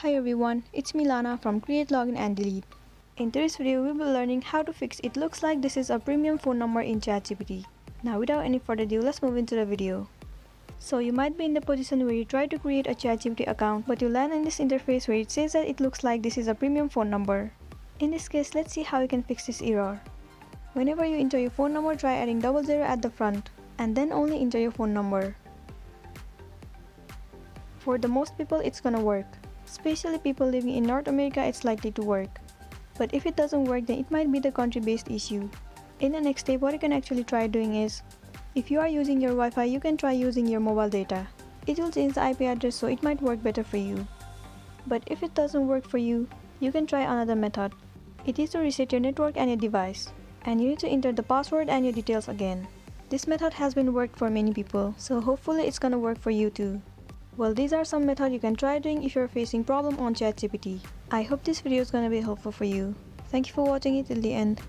Hi everyone, it's Milana from Create, Login and Delete. In today's video, we'll be learning how to fix it looks like this is a premium phone number in ChatGPT. Now without any further ado, let's move into the video. So you might be in the position where you try to create a ChatGPT account, but you land in this interface where it says that it looks like this is a premium phone number. In this case, let's see how you can fix this error. Whenever you enter your phone number, try adding 00 at the front, and then only enter your phone number. For the most people, it's gonna work. Especially people living in North America, it's likely to work. But if it doesn't work, then it might be the country-based issue. In the next step, what you can actually try doing is, if you are using your Wi-Fi, you can try using your mobile data. It will change the IP address, so it might work better for you. But if it doesn't work for you, you can try another method. It is to reset your network and your device. And you need to enter the password and your details again. This method has been worked for many people, so hopefully it's gonna work for you too. Well, these are some methods you can try doing if you're facing problem on ChatGPT. I hope this video is gonna be helpful for you. Thank you for watching it till the end.